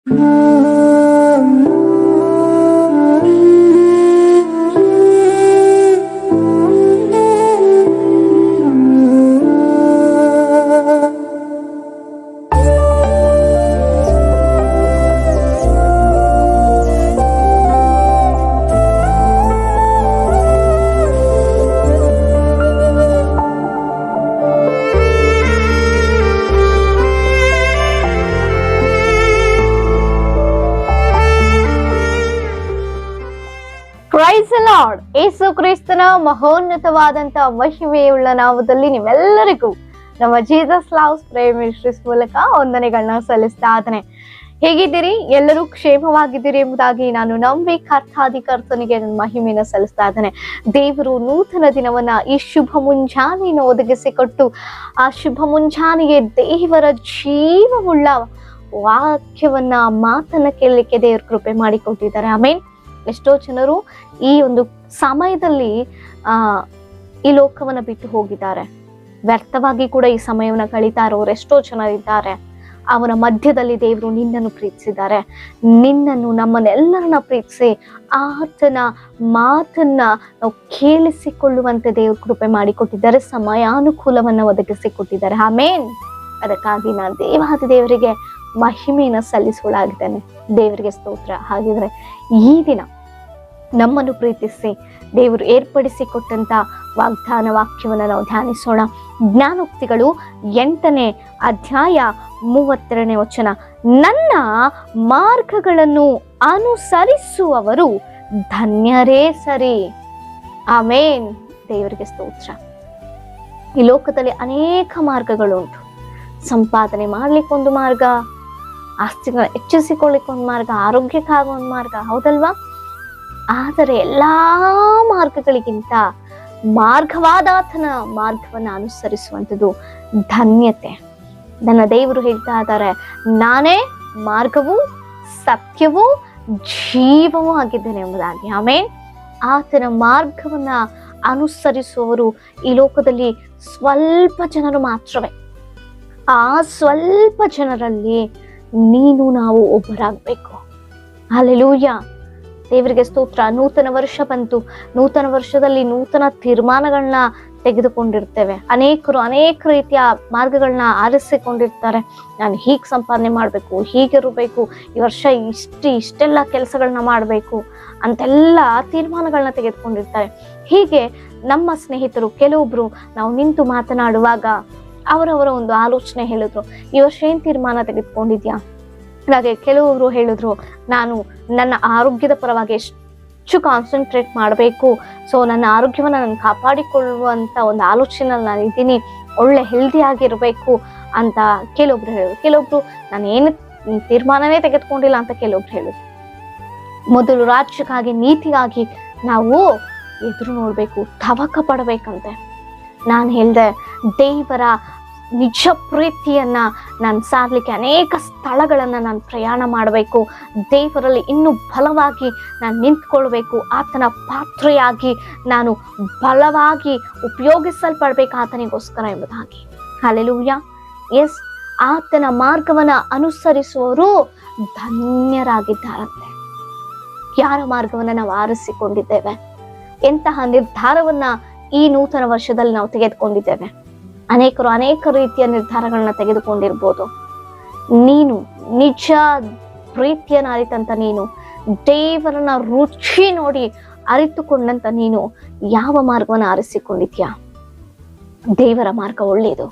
Price the lord. ಯೇಸು ಕ್ರಿಸ್ತನ ಮಹೋನ್ನತವಾದಂತ ಮಹಿಮೆಯುಳ್ಳ ನಾಮದಲ್ಲಿ ನೀವೆಲ್ಲರಿಗೂ ನಮ್ಮ ಜೀಸಸ್ ಲವ್ಸ್ ಪ್ರೇಯರ್ ಮಿನಿಸ್ಟ್ರೀಸ್ ಮೂಲಕ ವಂದನೆಗಳನ್ನ ಸಲ್ಲಿಸ್ತಾ ಇದ್ದೇನೆ. ಹೇಗಿದ್ದೀರಿ? ಎಲ್ಲರೂ ಕ್ಷೇಮವಾಗಿದ್ದೀರಿ ಎಂಬುದಾಗಿ ನಾನು ನಂಬಿ ಕರ್ತನಿಗೆ ನನ್ನ ಮಹಿಮೆಯನ್ನು ಸಲ್ಲಿಸ್ತಾ ಇದ್ದೇನೆ. ದೇವರು ನೂತನ ದಿನವನ್ನ ಈ ಶುಭ ಮುಂಜಾನೆಯನ್ನು ಒದಗಿಸಿಕೊಟ್ಟು ಆ ಶುಭ ಮುಂಜಾನೆಗೆ ದೇವರ ಜೀವವುಳ್ಳ ವಾಕ್ಯವನ್ನ ಮಾತನ್ನ ಕೇಳಲಿಕ್ಕೆ ದೇವ್ರ ಕೃಪೆ ಮಾಡಿಕೊಟ್ಟಿದ್ದಾರೆ. ಆಮೇನ್. ಎಷ್ಟೋ ಜನರು ಈ ಒಂದು ಸಮಯದಲ್ಲಿ ಈ ಲೋಕವನ್ನ ಬಿಟ್ಟು ಹೋಗಿದ್ದಾರೆ. ವ್ಯರ್ಥವಾಗಿ ಕೂಡ ಈ ಸಮಯವನ್ನ ಕಳೀತಾ ಇರೋರು ಎಷ್ಟೋ ಜನರಿದ್ದಾರೆ. ಅವನ ಮಧ್ಯದಲ್ಲಿ ದೇವರು ನಿನ್ನನ್ನು ಪ್ರೀತಿಸಿದ್ದಾರೆ. ನಿನ್ನನ್ನು, ನಮ್ಮನ್ನೆಲ್ಲರನ್ನ ಪ್ರೀತಿಸಿ ಆತನ ಮಾತನ್ನ ನಾವು ಕೇಳಿಸಿಕೊಳ್ಳುವಂತೆ ದೇವ್ರ ಕೃಪೆ ಮಾಡಿಕೊಟ್ಟಿದ್ದಾರೆ. ಸಮಯಾನುಕೂಲವನ್ನ ಒದಗಿಸಿಕೊಟ್ಟಿದ್ದಾರೆ. ಆಮೇನ್. ಅದಕ್ಕಾಗಿ ನಾನು ದೇವಾದಿ ದೇವರಿಗೆ ಮಹಿಮೆಯನ್ನು ಸಲ್ಲಿಸುವಳಾಗಿದ್ದೇನೆ. ದೇವರಿಗೆ ಸ್ತೋತ್ರ. ಹಾಗಿದ್ರೆ ಈ ದಿನ ನಮ್ಮನ್ನು ಪ್ರೀತಿಸಿ ದೇವರು ಏರ್ಪಡಿಸಿಕೊಟ್ಟಂತ ವಾಗ್ದಾನ ವಾಕ್ಯವನ್ನು ನಾವು ಧ್ಯಾನಿಸೋಣ. ಜ್ಞಾನೋಕ್ತಿಗಳು 8ನೇ ಅಧ್ಯಾಯ 32ನೇ ವಚನ. ನನ್ನ ಮಾರ್ಗಗಳನ್ನು ಅನುಸರಿಸುವವರು ಧನ್ಯರೇ ಸರಿ. ಆಮೇನ್. ದೇವರಿಗೆ ಸ್ತೋತ್ರ. ಈ ಲೋಕದಲ್ಲಿ ಅನೇಕ ಮಾರ್ಗಗಳುಂಟು. ಸಂಪಾದನೆ ಮಾಡ್ಲಿಕ್ಕೆ ಒಂದು ಮಾರ್ಗ, ಆಸ್ತಿಗಳ ಹೆಚ್ಚಿಸಿಕೊಳ್ಳಿಕ್ಕೆ ಒಂದು ಮಾರ್ಗ, ಆರೋಗ್ಯಕ್ಕಾಗೋ ಒಂದು ಮಾರ್ಗ, ಹೌದಲ್ವಾ? ಆದರೆ ಎಲ್ಲಾ ಮಾರ್ಗಗಳಿಗಿಂತ ಮಾರ್ಗವಾದಾತನ ಮಾರ್ಗವನ್ನ ಅನುಸರಿಸುವಂಥದ್ದು ಧನ್ಯತೆ. ನನ್ನ ದೇವರು ಹೇಳ್ತಾ ಇದ್ದಾರೆ, ನಾನೇ ಮಾರ್ಗವೂ ಸತ್ಯವೂ ಜೀವವೂ ಆಗಿದ್ದೇನೆ ಎಂಬುದಾಗಿ. ಆಮೇಲೆ ಆತನ ಮಾರ್ಗವನ್ನ ಅನುಸರಿಸುವವರು ಈ ಲೋಕದಲ್ಲಿ ಸ್ವಲ್ಪ ಜನರು ಮಾತ್ರವೇ. ಆ ಸ್ವಲ್ಪ ಜನರಲ್ಲಿ ನೀನು ನಾವು ಒಬ್ಬರಾಗಬೇಕು. ಹಲ್ಲೆಲೂಯಾ. ದೇವರಿಗೆ ಸ್ತೋತ್ರ. ನೂತನ ವರ್ಷ ಬಂತು. ನೂತನ ವರ್ಷದಲ್ಲಿ ನೂತನ ತೀರ್ಮಾನಗಳನ್ನ ತೆಗೆದುಕೊಂಡಿರ್ತೇವೆ. ಅನೇಕರು ಅನೇಕ ರೀತಿಯ ಮಾರ್ಗಗಳನ್ನ ಆರಿಸಿಕೊಂಡಿರ್ತಾರೆ. ನಾನು ಹೀಗೆ ಸಂಪಾದನೆ ಮಾಡಬೇಕು, ಹೀಗಿರಬೇಕು, ಈ ವರ್ಷ ಇಷ್ಟೆಲ್ಲ ಕೆಲಸಗಳನ್ನ ಮಾಡಬೇಕು ಅಂತೆಲ್ಲ ತೀರ್ಮಾನಗಳನ್ನ ತೆಗೆದುಕೊಂಡಿರ್ತಾರೆ. ಹೀಗೆ ನಮ್ಮ ಸ್ನೇಹಿತರು ಕೆಲವೊಬ್ರು ನಾವು ನಿಂತು ಮಾತನಾಡುವಾಗ ಅವರವರ ಒಂದು ಆಲೋಚನೆ ಹೇಳಿದ್ರು, ಈ ವರ್ಷ ಏನ್ ತೀರ್ಮಾನ ತೆಗೆದುಕೊಂಡಿದ್ಯಾ? ಹಾಗೆ ಕೆಲವರು ಹೇಳಿದ್ರು, ನಾನು ನನ್ನ ಆರೋಗ್ಯದ ಪರವಾಗಿ ಹೆಚ್ಚು ಕಾನ್ಸಂಟ್ರೇಟ್ ಮಾಡಬೇಕು, ಸೊ ನನ್ನ ಆರೋಗ್ಯವನ್ನು ನಾನು ಕಾಪಾಡಿಕೊಳ್ಳುವಂತ ಒಂದು ಆಲೋಚನೆಯಲ್ಲಿ ನಾನು ಇದ್ದೀನಿ, ಒಳ್ಳೆ ಹೆಲ್ದಿ ಆಗಿರ್ಬೇಕು ಅಂತ ಕೆಲವೊಬ್ರು ಹೇಳಿದ್ರು. ಕೆಲವೊಬ್ರು ನಾನು ಏನು ತೀರ್ಮಾನನೇ ತೆಗೆದುಕೊಂಡಿಲ್ಲ ಅಂತ ಕೆಲವೊಬ್ರು ಹೇಳಿದ್ರು. ಮೊದಲು ರಾಜ್ಯಕ್ಕಾಗಿ, ನೀತಿಗಾಗಿ ನಾವು ಎದುರು ನೋಡ್ಬೇಕು, ತವಕ ಪಡಬೇಕಂತೆ. ನಾನು ಹೇಳ್ದೆ, ದೇವರ ನಿಜ ಪ್ರೀತಿಯನ್ನ ನಾನು ಸಾರ್ಲಿಕ್ಕೆ ಅನೇಕ ಸ್ಥಳಗಳನ್ನ ನಾನು ಪ್ರಯಾಣ ಮಾಡಬೇಕು. ದೇವರಲ್ಲಿ ಇನ್ನೂ ಬಲವಾಗಿ ನಾನು ನಿಂತ್ಕೊಳ್ಬೇಕು. ಆತನ ಪಾತ್ರೆಯಾಗಿ ನಾನು ಬಲವಾಗಿ ಉಪಯೋಗಿಸಲ್ಪಡ್ಬೇಕು ಆತನಿಗೋಸ್ಕರ ಎಂಬುದಾಗಿ. ಹಲ್ಲೆಲೂಯಾ. ಎಸ್, ಆತನ ಮಾರ್ಗವನ್ನ ಅನುಸರಿಸುವವರು ಧನ್ಯರಾಗಿದ್ದಾರಂತೆ. ಯಾರ ಮಾರ್ಗವನ್ನ ನಾವು ಆರಿಸಿಕೊಂಡಿದ್ದೇವೆ? ಎಂತಹ ನಿರ್ಧಾರವನ್ನ ಈ ನೂತನ ವರ್ಷದಲ್ಲಿ ನಾವು ತೆಗೆದುಕೊಂಡಿದ್ದೇವೆ? ಅನೇಕರು ಅನೇಕ ರೀತಿಯ ನಿರ್ಧಾರಗಳನ್ನ ತೆಗೆದುಕೊಂಡಿರ್ಬೋದು. ನೀನು ನಿಜ ಪ್ರೀತಿಯನ್ನ ಅರಿತಂತ ನೀನು, ದೇವರನ್ನ ರುಚಿ ನೋಡಿ ಅರಿತುಕೊಂಡಂತ ನೀನು ಯಾವ ಮಾರ್ಗವನ್ನ ಆರಿಸಿಕೊಂಡಿದ್ಯಾ? ದೇವರ ಮಾರ್ಗ ಒಳ್ಳೆಯದು.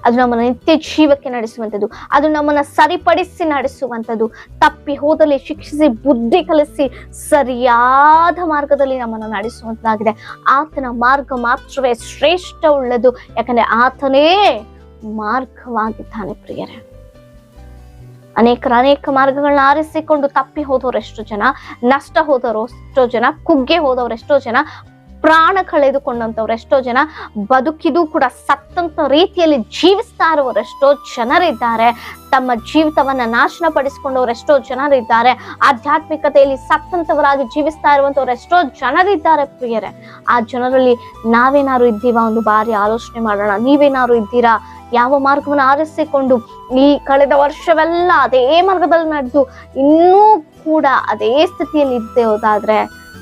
ಅದು ನಮ್ಮನ್ನ ನಿತ್ಯ ಜೀವಕ್ಕೆ ನಡೆಸುವಂಥದ್ದು. ಅದು ನಮ್ಮನ್ನ ಸರಿಪಡಿಸಿ ನಡೆಸುವಂಥದ್ದು. ತಪ್ಪಿ ಹೋದಲ್ಲಿ ಶಿಕ್ಷಿಸಿ ಬುದ್ಧಿ ಕಲಿಸಿ ಸರಿಯಾದ ಮಾರ್ಗದಲ್ಲಿ ನಮ್ಮನ್ನ ನಡೆಸುವಂತಾಗಿದೆ. ಆತನ ಮಾರ್ಗ ಮಾತ್ರವೇ ಶ್ರೇಷ್ಠ ಉಳ್ಳದು, ಯಾಕಂದ್ರೆ ಆತನೇ ಮಾರ್ಗವಾಗಿದ್ದಾನೆ. ಪ್ರಿಯರೇ, ಅನೇಕ ಮಾರ್ಗಗಳನ್ನ ಆರಿಸಿಕೊಂಡು ತಪ್ಪಿ ಹೋದವರು ಎಷ್ಟೋ ಜನ, ನಷ್ಟ ಹೋದವರು ಎಷ್ಟೋ ಜನ, ಕುಗ್ಗೆ ಹೋದವರು ಎಷ್ಟೋ ಜನ, ಪ್ರಾಣ ಕಳೆದುಕೊಂಡಂತವ್ರು ಎಷ್ಟೋ ಜನ, ಬದುಕಿದು ಕೂಡ ಸತ್ತಂತ ರೀತಿಯಲ್ಲಿ ಜೀವಿಸ್ತಾ ಇರುವವರು ಎಷ್ಟೋ ಜನರಿದ್ದಾರೆ, ತಮ್ಮ ಜೀವಿತವನ್ನ ನಾಶನ ಪಡಿಸಿಕೊಂಡವ್ರು ಎಷ್ಟೋ ಜನರಿದ್ದಾರೆ, ಆಧ್ಯಾತ್ಮಿಕತೆಯಲ್ಲಿ ಸತ್ತಂತವರಾಗಿ ಜೀವಿಸ್ತಾ ಇರುವಂತವ್ರು ಎಷ್ಟೋ ಜನರಿದ್ದಾರೆ ಪ್ರಿಯರೇ. ಆ ಜನರಲ್ಲಿ ನಾವೇನಾದ್ರು ಇದ್ದೀವಾ? ಒಂದು ಬಾರಿ ಆಲೋಚನೆ ಮಾಡೋಣ. ನೀವೇನಾದ್ರು ಇದ್ದೀರಾ? ಯಾವ ಮಾರ್ಗವನ್ನು ಆರಿಸಿಕೊಂಡು ಈ ಕಳೆದ ವರ್ಷವೆಲ್ಲ ಅದೇ ಮಾರ್ಗದಲ್ಲಿ ನಡೆದು ಇನ್ನೂ ಕೂಡ ಅದೇ ಸ್ಥಿತಿಯಲ್ಲಿ ಇದ್ದೇ ಹೋದಾದ್ರೆ,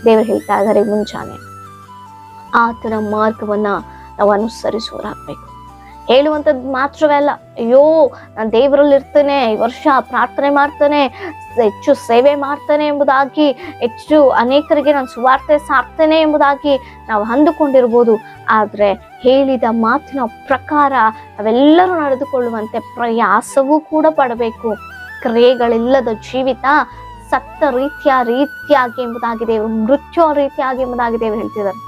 ದೇವರು ಹೇಳ್ತಾ ಇದ್ದಾರೆ ಮುಂಜಾನೆ ಆತನ ಮಾರ್ಗವನ್ನ ನಾವು ಅನುಸರಿಸುವರಾಗಬೇಕು. ಹೇಳುವಂಥದ್ದು ಮಾತ್ರವೇ ಅಲ್ಲ, ಅಯ್ಯೋ ನಾನು ದೇವರಲ್ಲಿ ಇರ್ತೇನೆ, ಈ ವರ್ಷ ಪ್ರಾರ್ಥನೆ ಮಾಡ್ತೇನೆ, ಹೆಚ್ಚು ಸೇವೆ ಮಾಡ್ತೇನೆ ಎಂಬುದಾಗಿ, ಹೆಚ್ಚು ಅನೇಕರಿಗೆ ನಾನು ಸುವಾರ್ತೆ ಸಾರ್ತೇನೆ ಎಂಬುದಾಗಿ ನಾವು ಅಂದುಕೊಂಡಿರ್ಬೋದು. ಆದ್ರೆ ಹೇಳಿದ ಮಾತಿನ ಪ್ರಕಾರ ನಾವೆಲ್ಲರೂ ನಡೆದುಕೊಳ್ಳುವಂತೆ ಪ್ರಯಾಸವೂ ಕೂಡ ಪಡಬೇಕು. ಕ್ರಿಯೆಗಳಿಲ್ಲದ ಜೀವಿತ ಸತ್ತ ರೀತಿಯಾಗಿ ಎಂಬುದಾಗಿ ದೇವರು, ಮೃತ್ಯು ರೀತಿಯಾಗಿ ಎಂಬುದಾಗಿ ದೇವರು ಹೇಳ್ತಿದ್ದಾರೆ.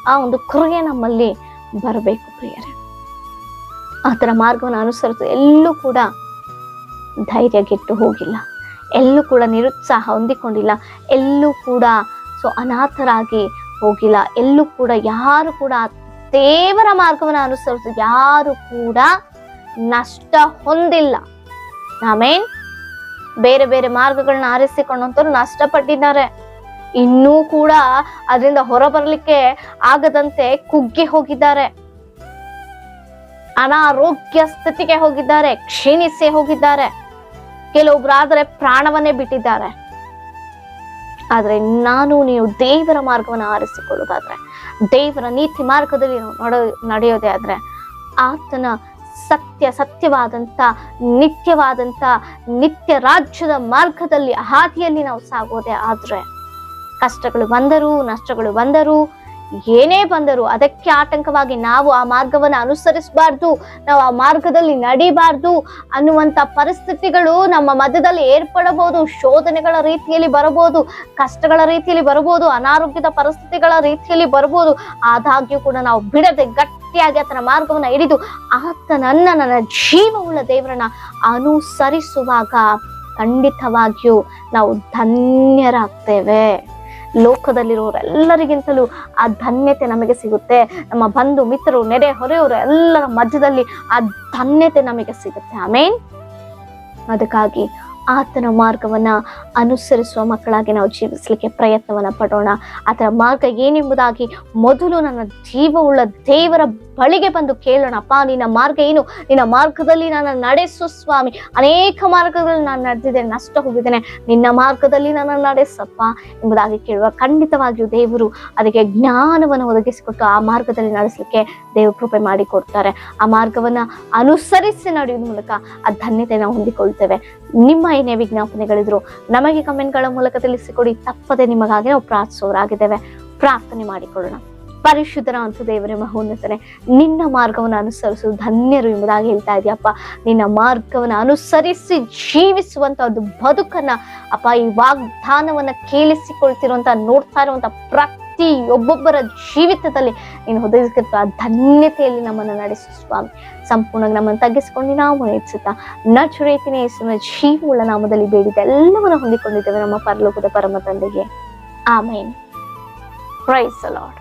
ಆ ಒಂದು ಕ್ರಿಯೆ ನಮ್ಮಲ್ಲಿ ಬರಬೇಕು ಪ್ರಿಯರೇ. ಆತರ ಮಾರ್ಗವನ್ನು ಅನುಸರಿಸಿ ಎಲ್ಲೂ ಕೂಡ ಧೈರ್ಯಗೆಟ್ಟು ಹೋಗಿಲ್ಲ, ಎಲ್ಲೂ ಕೂಡ ನಿರುತ್ಸಾಹ ಹೊಂದಿಕೊಂಡಿಲ್ಲ, ಎಲ್ಲೂ ಕೂಡ ಅನಾಥರಾಗಿ ಹೋಗಿಲ್ಲ, ಎಲ್ಲೂ ಕೂಡ ಯಾರು ಕೂಡ ದೇವರ ಮಾರ್ಗವನ್ನು ಅನುಸರಿಸಿ ಯಾರು ಕೂಡ ನಷ್ಟ ಹೊಂದಿಲ್ಲ. ಆಮೇನ್. ಬೇರೆ ಬೇರೆ ಮಾರ್ಗಗಳನ್ನ ಆರಿಸಿಕೊಂಡಂತವ್ರು ನಷ್ಟಪಟ್ಟಿದ್ದಾರೆ, ಇನ್ನೂ ಕೂಡ ಅದರಿಂದ ಹೊರಬರ್ಲಿಕ್ಕೆ ಆಗದಂತೆ ಕುಗ್ಗಿ ಹೋಗಿದ್ದಾರೆ, ಅನಾರೋಗ್ಯ ಸ್ಥಿತಿಗೆ ಹೋಗಿದ್ದಾರೆ, ಕ್ಷೀಣಿಸಿ ಹೋಗಿದ್ದಾರೆ, ಕೆಲವೊಬ್ಬರಾದ್ರೆ ಪ್ರಾಣವನ್ನೇ ಬಿಟ್ಟಿದ್ದಾರೆ. ಆದ್ರೆ ನಾನು ನೀವು ದೇವರ ಮಾರ್ಗವನ್ನು ಆರಿಸಿಕೊಳ್ಳೋದಾದ್ರೆ, ದೇವರ ನೀತಿ ಮಾರ್ಗದಲ್ಲಿ ನಡೆಯೋದೇ ಆದ್ರೆ, ಆತನ ಸತ್ಯವಾದಂತ ನಿತ್ಯವಾದಂತ ನಿತ್ಯ ರಾಜ್ಯದ ಮಾರ್ಗದಲ್ಲಿ ಹಾದಿಯಲ್ಲಿ ನಾವು ಸಾಗೋದೇ ಆದ್ರೆ, ಕಷ್ಟಗಳು ಬಂದರು, ನಷ್ಟಗಳು ಬಂದರು, ಏನೇ ಬಂದರು ಅದಕ್ಕೆ ಆಟಂಕವಾಗಿ ನಾವು ಆ ಮಾರ್ಗವನ್ನು ಅನುಸರಿಸಬಾರ್ದು, ನಾವು ಆ ಮಾರ್ಗದಲ್ಲಿ ನಡಿಬಾರ್ದು ಅನ್ನುವಂತ ಪರಿಸ್ಥಿತಿಗಳು ನಮ್ಮ ಮಧ್ಯದಲ್ಲಿ ಏರ್ಪಡಬಹುದು. ಶೋಧನೆಗಳ ರೀತಿಯಲ್ಲಿ ಬರಬಹುದು, ಕಷ್ಟಗಳ ರೀತಿಯಲ್ಲಿ ಬರಬಹುದು, ಅನಾರೋಗ್ಯದ ಪರಿಸ್ಥಿತಿಗಳ ರೀತಿಯಲ್ಲಿ ಬರಬಹುದು. ಆದಾಗ್ಯೂ ಕೂಡ ನಾವು ಬಿಡದೆ ಗಟ್ಟಿಯಾಗಿ ಆತನ ಮಾರ್ಗವನ್ನ ಹಿಡಿದು ನನ್ನ ಜೀವವುಳ್ಳ ದೇವರನ್ನ ಅನುಸರಿಸುವಾಗ ಖಂಡಿತವಾಗಿಯೂ ನಾವು ಧನ್ಯರಾಗ್ತೇವೆ. ಲೋಕದಲ್ಲಿರುವವರೆಲ್ಲರಿಗಿಂತಲೂ ಆ ಧನ್ಯತೆ ನಮಗೆ ಸಿಗುತ್ತೆ. ನಮ್ಮ ಬಂಧು ಮಿತ್ರರು, ನೆರೆ ಹೊರೆಯವರು ಎಲ್ಲರ ಮಧ್ಯದಲ್ಲಿ ಆ ಧನ್ಯತೆ ನಮಗೆ ಸಿಗುತ್ತೆ. ಆಮೇನ್. ಅದಕ್ಕಾಗಿ ಆತನ ಮಾರ್ಗವನ್ನ ಅನುಸರಿಸುವ ಮಕ್ಕಳಾಗಿ ನಾವು ಜೀವಿಸಲಿಕ್ಕೆ ಪ್ರಯತ್ನವನ್ನ ಪಡೋಣ. ಆತನ ಮಾರ್ಗ ಏನೆಂಬುದಾಗಿ ಮೊದಲು ನನ್ನ ಜೀವವುಳ್ಳ ದೇವರ ಬಳಿಗೆ ಬಂದು ಕೇಳೋಣ. ಅಪ್ಪ, ನಿನ್ನ ಮಾರ್ಗ ಏನು? ನಿನ್ನ ಮಾರ್ಗದಲ್ಲಿ ನನ್ನ ನಡೆಸು ಸ್ವಾಮಿ. ಅನೇಕ ಮಾರ್ಗಗಳಲ್ಲಿ ನಾನು ನಡೆದಿದ್ದೇನೆ, ನಷ್ಟ ಹೋಗಿದ್ದೇನೆ, ನಿನ್ನ ಮಾರ್ಗದಲ್ಲಿ ನನ್ನ ನಡೆಸಪ್ಪ ಎಂಬುದಾಗಿ ಕೇಳುವ ಖಂಡಿತವಾಗಿಯೂ ದೇವರು ಅದಕ್ಕೆ ಜ್ಞಾನವನ್ನು ಒದಗಿಸಿಕೊಟ್ಟು ಆ ಮಾರ್ಗದಲ್ಲಿ ನಡೆಸಲಿಕ್ಕೆ ದೇವರು ಕೃಪೆ ಮಾಡಿಕೊಡ್ತಾರೆ. ಆ ಮಾರ್ಗವನ್ನ ಅನುಸರಿಸಿ ನಡೆಯುವ ಮೂಲಕ ಆ ಧನ್ಯತೆಯನ್ನು ಹೊಂದಿಕೊಳ್ತೇವೆ. ನಿಮ್ಮ ಏನೇ ವಿಜ್ಞಾಪನೆಗಳಿದ್ರು ನಮಗೆ ಕಮೆಂಟ್ಗಳ ಮೂಲಕ ತಿಳಿಸಿಕೊಡಿ. ತಪ್ಪದೆ ನಿಮಗಾಗಿ ನಾವು ಪ್ರಾರ್ಥಿಸೋರಾಗಿದ್ದೇವೆ. ಪ್ರಾರ್ಥನೆ ಮಾಡಿಕೊಳ್ಳೋಣ. ಪರಿಶುದ್ಧನಾದಂತ ದೇವರೇ, ಮಹೋನ್ನತನೇ, ನಿನ್ನ ಮಾರ್ಗವನ್ನು ಅನುಸರಿಸುವುದು ಧನ್ಯರು ಎಂಬುದಾಗಿ ಹೇಳ್ತಾ ಇದೆಯಪ್ಪ. ನಿನ್ನ ಮಾರ್ಗವನ್ನು ಅನುಸರಿಸಿ ಜೀವಿಸುವಂತ ಒಂದು ಬದುಕನ್ನ ಅಪ್ಪ, ಈ ವಾಗ್ದಾನವನ್ನ ಕೇಳಿಸಿಕೊಳ್ತಿರುವಂತ, ನೋಡ್ತಾ ಇರುವಂತ ಒಬ್ಬೊಬ್ಬರ ಜೀವಿತದಲ್ಲಿ ನೀನು ಒದಗಿಸಿದ ಧನ್ಯತೆಯಲ್ಲಿ ನಮ್ಮನ್ನು ನಡೆಸು ಸ್ವಾಮಿ. ಸಂಪೂರ್ಣವಾಗಿ ನಮ್ಮನ್ನು ತಗ್ಗಿಸಿಕೊಂಡು ನಾವು ಹೆಚ್ಚುತ್ತಾ ನಜರೇತಿನ ಯೇಸುವಿನ ಜೀವವುಳ್ಳ ನಾಮದಲ್ಲಿ ಬೇಡಿದ ಎಲ್ಲವನ್ನು ಹೊಂದಿಕೊಂಡಿದ್ದೇವೆ ನಮ್ಮ ಪರಲೋಕದ ಪರಮ ತಂದೆಗೆ. ಆಮೇನ್. Praise the lord.